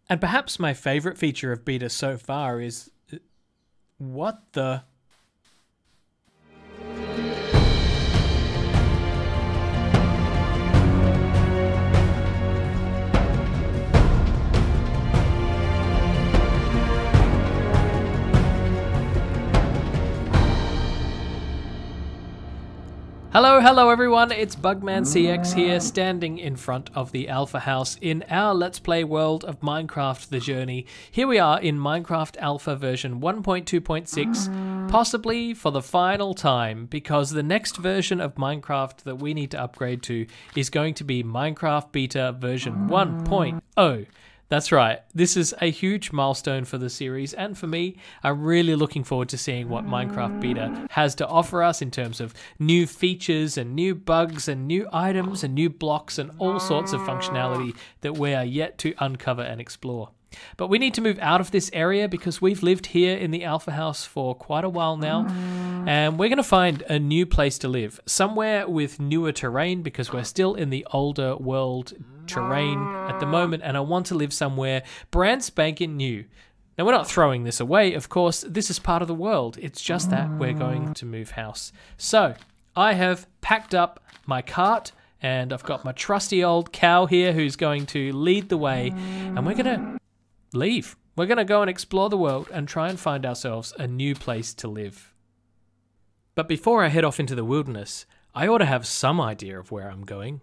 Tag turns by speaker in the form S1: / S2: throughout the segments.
S1: And perhaps my favorite feature of beta so far is... what the... Hello everyone, it's bugmancx here, standing in front of the Alpha House in our Let's Play world of Minecraft The Journey. Here we are in Minecraft Alpha version 1.2.6, possibly for the final time, because the next version of Minecraft that we need to upgrade to is going to be Minecraft Beta version 1.0. That's right, this is a huge milestone for the series, and for me, I'm really looking forward to seeing what Minecraft Beta has to offer us in terms of new features and new bugs and new items and new blocks and all sorts of functionality that we are yet to uncover and explore. But we need to move out of this area because we've lived here in the Alpha House for quite a while now, and we're going to find a new place to live, somewhere with newer terrain because we're still in the older world terrain at the moment, and I want to live somewhere brand spanking new. Now, we're not throwing this away, of course, this is part of the world, it's just that we're going to move house. So, I have packed up my cart, and I've got my trusty old cow here who's going to lead the way, and we're going to leave. We're going to go and explore the world and try and find ourselves a new place to live. But before I head off into the wilderness, I ought to have some idea of where I'm going.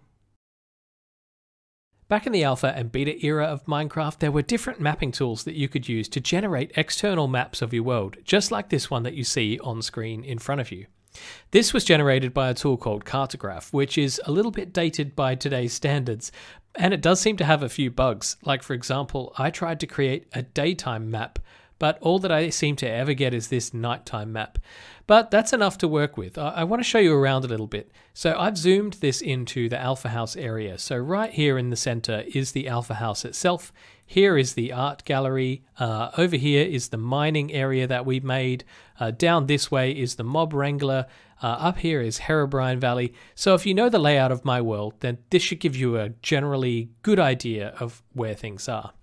S1: Back in the alpha and beta era of Minecraft, there were different mapping tools that you could use to generate external maps of your world, just like this one that you see on screen in front of you. This was generated by a tool called Cartograph, which is a little bit dated by today's standards, and it does seem to have a few bugs. Like, for example, I tried to create a daytime map, but all that I seem to ever get is this nighttime map. But that's enough to work with. I want to show you around a little bit. So I've zoomed this into the Alpha House area. So right here in the center is the Alpha House itself. Here is the art gallery. Over here is the mining area that we made. Down this way is the mob wrangler. Up here is Herobrine Valley. So if you know the layout of my world, then this should give you a generally good idea of where things are.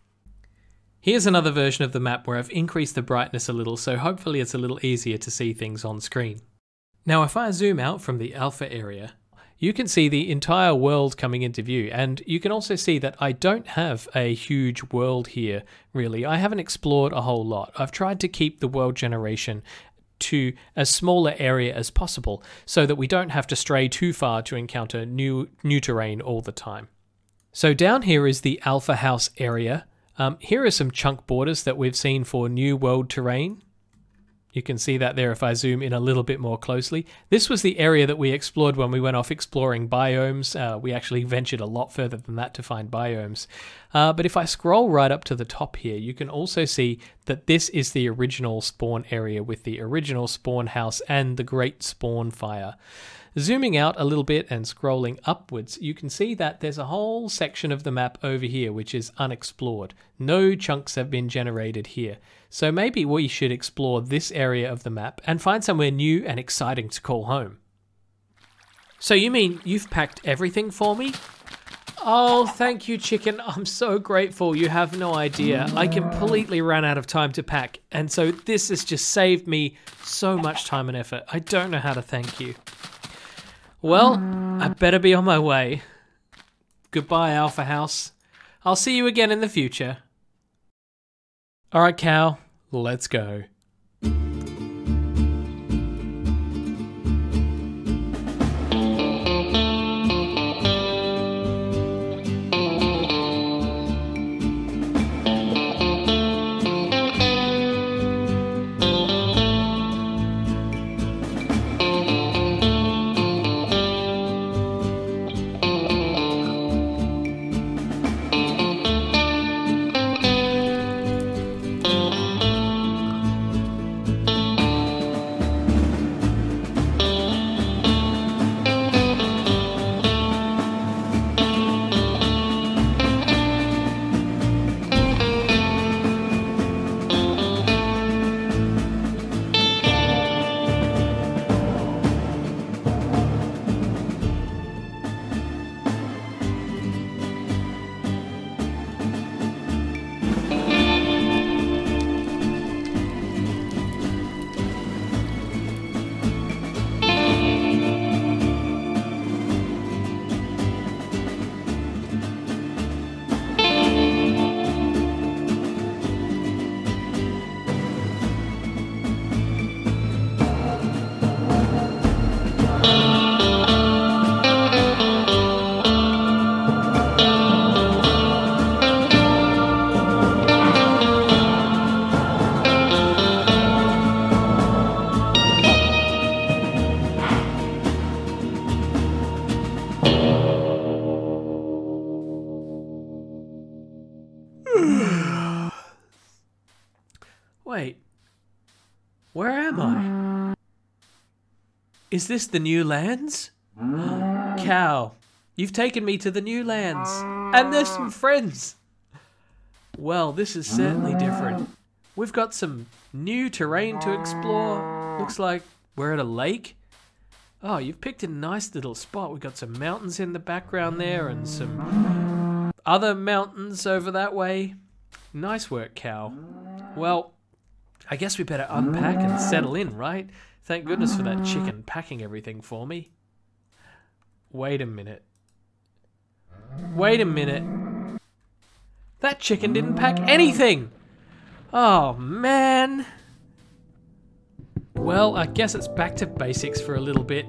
S1: Here's another version of the map where I've increased the brightness a little, so hopefully it's a little easier to see things on screen. Now if I zoom out from the alpha area, you can see the entire world coming into view, and you can also see that I don't have a huge world here, really. I haven't explored a whole lot. I've tried to keep the world generation to as smaller area as possible, so that we don't have to stray too far to encounter new terrain all the time. So down here is the Alpha House area. Here are some chunk borders that we've seen for new world terrain. You can see that there if I zoom in a little bit more closely. This was the area that we explored when we went off exploring biomes. We actually ventured a lot further than that to find biomes. But if I scroll right up to the top here, you can also see that this is the original spawn area with the original spawn house and the great spawn fire. Zooming out a little bit and scrolling upwards, you can see that there's a whole section of the map over here which is unexplored. No chunks have been generated here. So maybe we should explore this area of the map and find somewhere new and exciting to call home. So you mean you've packed everything for me? Oh, thank you, chicken. I'm so grateful. You have no idea. I completely ran out of time to pack, and so this has just saved me so much time and effort. I don't know how to thank you. Well, I better be on my way. Goodbye, Alpha House. I'll see you again in the future. Alright, cow, let's go. Wait. Where am I? Is this the new lands? Cow, you've taken me to the new lands. And there's some friends. Well, this is certainly different. We've got some new terrain to explore. Looks like we're at a lake. Oh, you've picked a nice little spot. We've got some mountains in the background there and some other mountains over that way. Nice work, cow. Well, I guess we better unpack and settle in, right? Thank goodness for that chicken packing everything for me. Wait a minute. Wait a minute. That chicken didn't pack anything! Oh, man. Well, I guess it's back to basics for a little bit.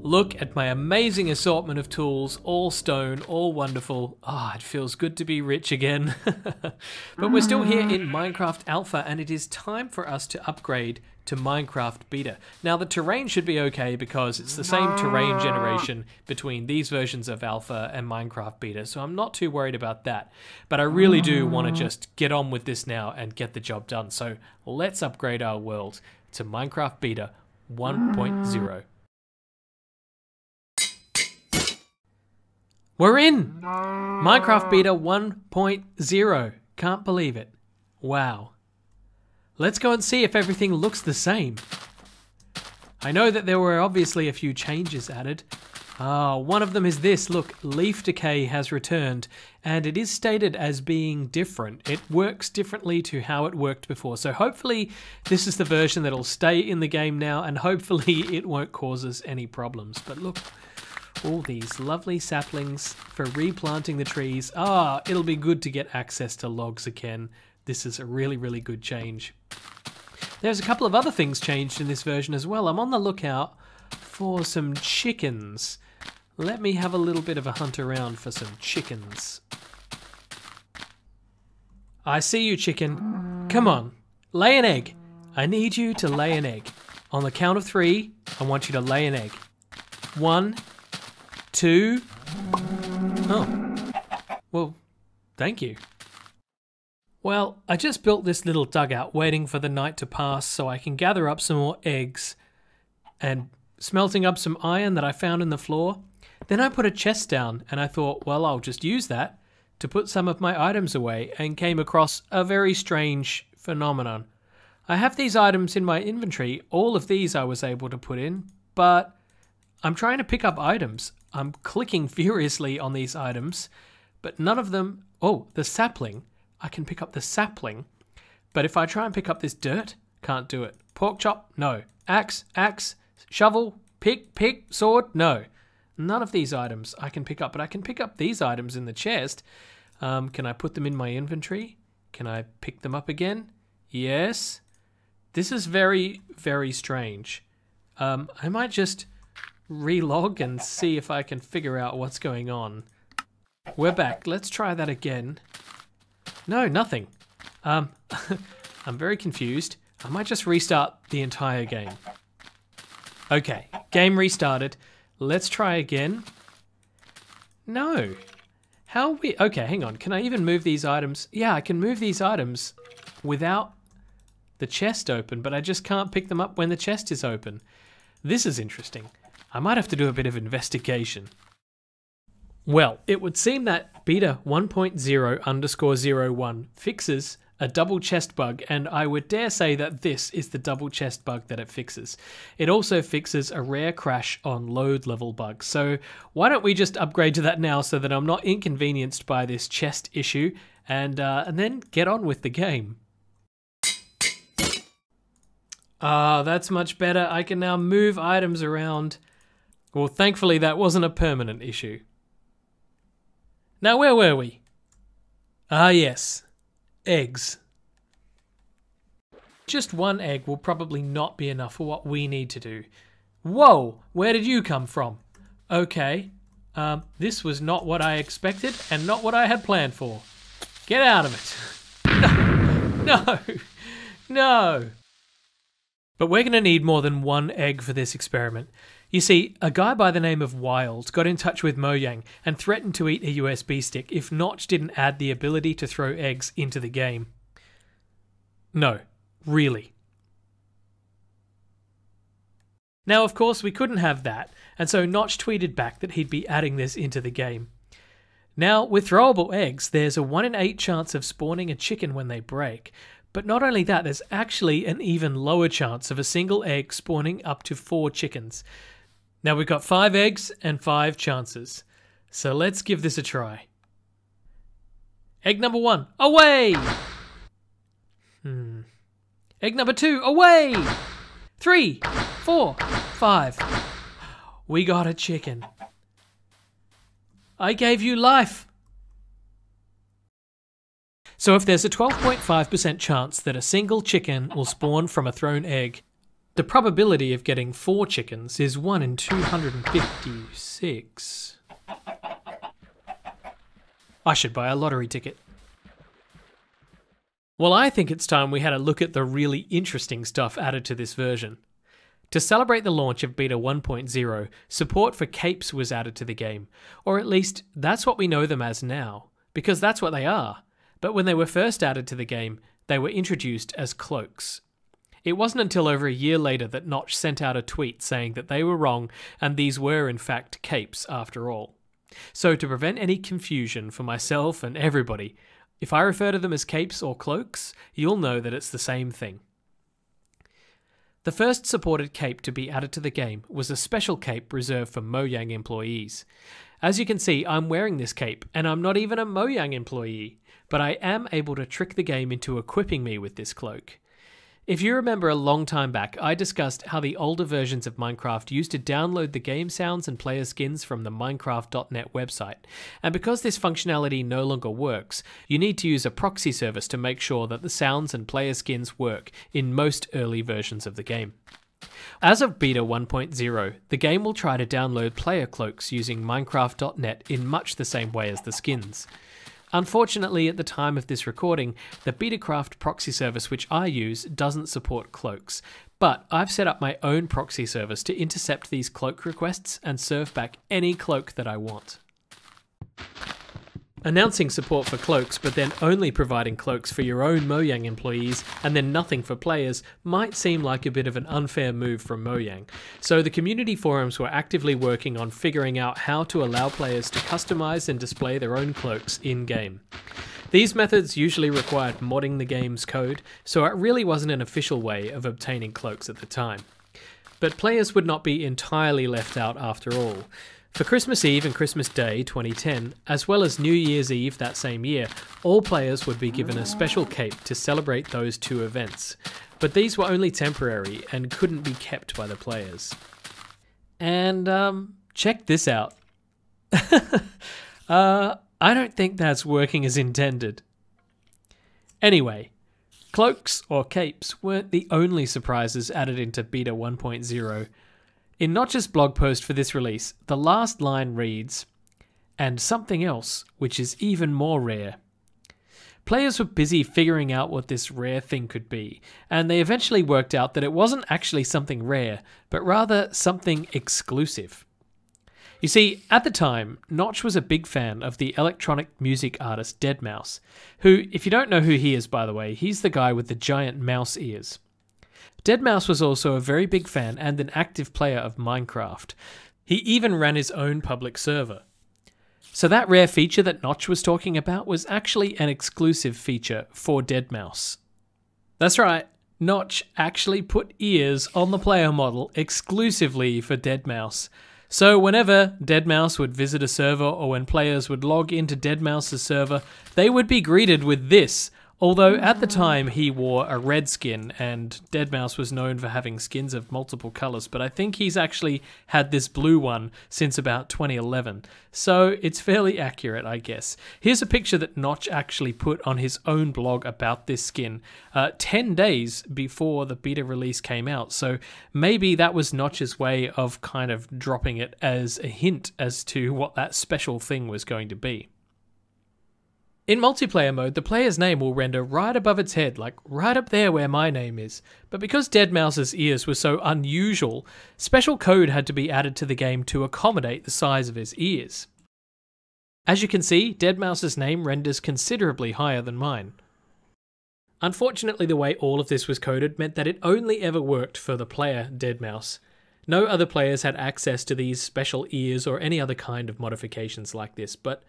S1: Look at my amazing assortment of tools, all stone, all wonderful. Ah, it feels good to be rich again. But we're still here in Minecraft Alpha, and it is time for us to upgrade to Minecraft Beta. Now, the terrain should be okay because it's the same terrain generation between these versions of Alpha and Minecraft Beta, so I'm not too worried about that. But I really do want to just get on with this now and get the job done. So let's upgrade our world to Minecraft Beta 1.0. We're in! Minecraft Beta 1.0. Can't believe it. Wow. Let's go and see if everything looks the same. I know that there were obviously a few changes added. One of them is this. Look, leaf decay has returned, and it is stated as being different. It works differently to how it worked before. So hopefully this is the version that'll stay in the game now, and hopefully it won't cause us any problems. But look, all these lovely saplings for replanting the trees. It'll be good to get access to logs again. This is a really, really good change. There's a couple of other things changed in this version as well. I'm on the lookout for some chickens. Let me have a little bit of a hunt around for some chickens. I see you, chicken. Come on, lay an egg. I need you to lay an egg. On the count of 3, I want you to lay an egg. 1, 2. Oh. Well, thank you. Well, I just built this little dugout waiting for the night to pass so I can gather up some more eggs and smelting up some iron that I found in the floor. Then I put a chest down and I thought, well, I'll just use that to put some of my items away, and came across a very strange phenomenon. I have these items in my inventory. All of these I was able to put in, but I'm trying to pick up items. I'm clicking furiously on these items, but none of them... Oh, the sapling. I can pick up the sapling, but if I try and pick up this dirt, can't do it. Pork chop? No. Axe? Shovel? Pick? Sword? No. None of these items I can pick up, but I can pick up these items in the chest. Can I put them in my inventory? Can I pick them up again? Yes. This is very, very strange. I might just relog and see if I can figure out what's going on. We're back. Let's try that again. No, nothing. I'm very confused. I might just restart the entire game. Okay, game restarted. Let's try again. No. How we... Okay, hang on. Can I even move these items? Yeah, I can move these items without the chest open, but I just can't pick them up when the chest is open. This is interesting. I might have to do a bit of investigation. Well, it would seem that beta 1.0_01 fixes a double chest bug, and I would dare say that this is the double chest bug that it fixes. It also fixes a rare crash on load level bug. So why don't we just upgrade to that now so that I'm not inconvenienced by this chest issue, and then get on with the game. That's much better. I can now move items around. Well, thankfully that wasn't a permanent issue. Now, where were we? Yes. Eggs. just one egg will probably not be enough for what we need to do. Whoa, where did you come from? Okay, this was not what I expected and not what I had planned for. Get out of it. No, no. But we're going to need more than one egg for this experiment. You see, a guy by the name of Wild got in touch with Mojang and threatened to eat a USB stick if Notch didn't add the ability to throw eggs into the game. No, really. Now, of course, we couldn't have that, and so Notch tweeted back that he'd be adding this into the game. Now, with throwable eggs, there's a 1 in 8 chance of spawning a chicken when they break. But not only that, there's actually an even lower chance of a single egg spawning up to 4 chickens. Now we've got 5 eggs and 5 chances. So let's give this a try. Egg number 1, away! Egg number 2, away! 3, 4, 5. We got a chicken. I gave you life. So if there's a 12.5% chance that a single chicken will spawn from a thrown egg, the probability of getting 4 chickens is 1 in 256. I should buy a lottery ticket. Well, I think it's time we had a look at the really interesting stuff added to this version. To celebrate the launch of Beta 1.0, support for capes was added to the game, or at least that's what we know them as now, because that's what they are. But when they were first added to the game, they were introduced as cloaks. It wasn't until over a year later that Notch sent out a tweet saying that they were wrong and these were in fact capes after all. So to prevent any confusion for myself and everybody, if I refer to them as capes or cloaks, you'll know that it's the same thing. The first supported cape to be added to the game was a special cape reserved for Mojang employees. As you can see, I'm wearing this cape and I'm not even a Mojang employee, but I am able to trick the game into equipping me with this cloak. If you remember a long time back, I discussed how the older versions of Minecraft used to download the game sounds and player skins from the Minecraft.net website, and because this functionality no longer works, you need to use a proxy service to make sure that the sounds and player skins work in most early versions of the game. As of Beta 1.0, the game will try to download player cloaks using Minecraft.net in much the same way as the skins. Unfortunately, at the time of this recording, the Betacraft proxy service which I use doesn't support cloaks, but I've set up my own proxy service to intercept these cloak requests and serve back any cloak that I want. Announcing support for cloaks, but then only providing cloaks for your own Mojang employees and then nothing for players might seem like a bit of an unfair move from Mojang. So the community forums were actively working on figuring out how to allow players to customize and display their own cloaks in-game. These methods usually required modding the game's code, so it really wasn't an official way of obtaining cloaks at the time. But players would not be entirely left out after all. For Christmas Eve and Christmas Day 2010, as well as New Year's Eve that same year, all players would be given a special cape to celebrate those two events. But these were only temporary and couldn't be kept by the players. And, check this out. I don't think that's working as intended. Anyway, cloaks or capes weren't the only surprises added into Beta 1.0. In Notch's blog post for this release, the last line reads, "And something else, which is even more rare." Players were busy figuring out what this rare thing could be, and they eventually worked out that it wasn't actually something rare, but rather something exclusive. You see, at the time, Notch was a big fan of the electronic music artist deadmau5, who, if you don't know who he is by the way, he's the guy with the giant mouse ears. deadmau5 was also a very big fan and an active player of Minecraft. He even ran his own public server. So that rare feature that Notch was talking about was actually an exclusive feature for deadmau5. That's right, Notch actually put ears on the player model exclusively for deadmau5. So whenever deadmau5 would visit a server or when players would log into deadmau5's server, they would be greeted with this, Although at the time he wore a red skin, and deadmau5 was known for having skins of multiple colours, but I think he's actually had this blue one since about 2011, so it's fairly accurate, I guess. Here's a picture that Notch actually put on his own blog about this skin 10 days before the beta release came out, so maybe that was Notch's way of kind of dropping it as a hint as to what that special thing was going to be. In multiplayer mode, the player's name will render right above its head, like right up there where my name is. But because deadmau5's ears were so unusual, special code had to be added to the game to accommodate the size of his ears. As you can see, deadmau5's name renders considerably higher than mine. Unfortunately, the way all of this was coded meant that it only ever worked for the player deadmau5. No other players had access to these special ears or any other kind of modifications like this, but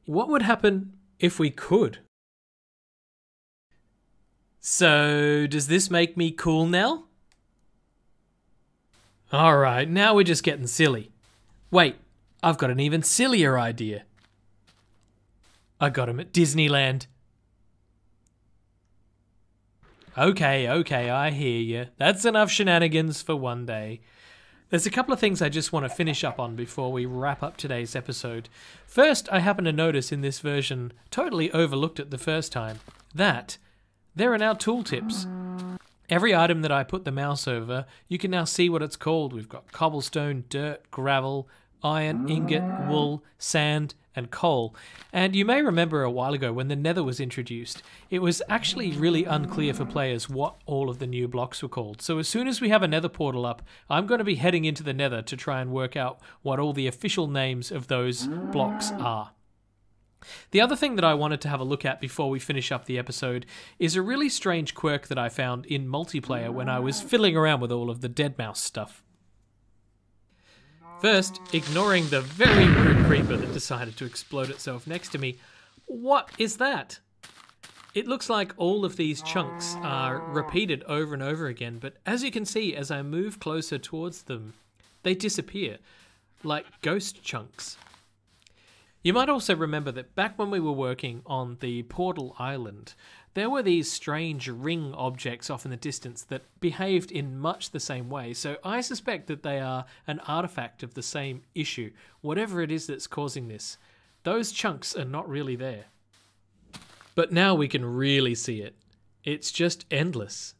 S1: what would happen if we could? So, does this make me cool now? Alright, now we're just getting silly. Wait, I've got an even sillier idea. I got him at Disneyland. Okay, I hear you. That's enough shenanigans for one day. There's a couple of things I just want to finish up on before we wrap up today's episode. First, I happen to notice in this version, totally overlooked it the first time, that there are now tooltips. Every item that I put the mouse over, you can now see what it's called. We've got cobblestone, dirt, gravel, iron, ingot, wool, sand, and coal. And you may remember a while ago when the nether was introduced, it was actually really unclear for players what all of the new blocks were called. So as soon as we have a nether portal up, I'm going to be heading into the nether to try and work out what all the official names of those blocks are. The other thing that I wanted to have a look at before we finish up the episode is a really strange quirk that I found in multiplayer when I was fiddling around with all of the deadmau5 stuff. First, ignoring the very rude creeper that decided to explode itself next to me, what is that? It looks like all of these chunks are repeated over and over again, but as you can see, as I move closer towards them, they disappear, like ghost chunks. You might also remember that back when we were working on the Portal Island, there were these strange ring objects off in the distance that behaved in much the same way, so I suspect that they are an artifact of the same issue. Whatever it is that's causing this, those chunks are not really there. But now we can really see it. It's just endless.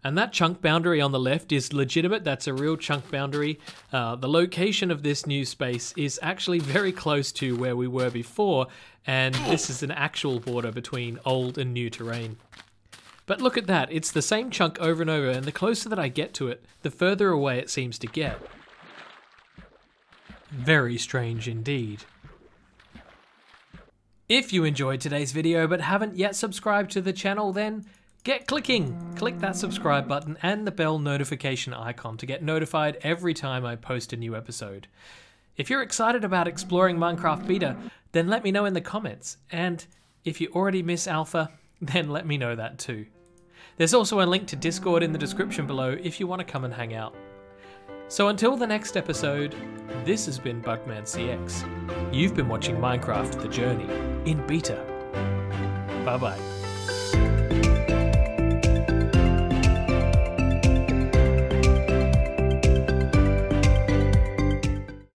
S1: And that chunk boundary on the left is legitimate, that's a real chunk boundary. The location of this new space is actually very close to where we were before, and this is an actual border between old and new terrain. But look at that, it's the same chunk over and over, and the closer that I get to it, the further away it seems to get. Very strange indeed. If you enjoyed today's video but haven't yet subscribed to the channel, then get clicking! Click that subscribe button and the bell notification icon to get notified every time I post a new episode. If you're excited about exploring Minecraft Beta, then let me know in the comments. And if you already miss Alpha, then let me know that too. There's also a link to Discord in the description below if you want to come and hang out. So until the next episode, this has been bugmancx. You've been watching Minecraft The Journey in Beta. Bye bye.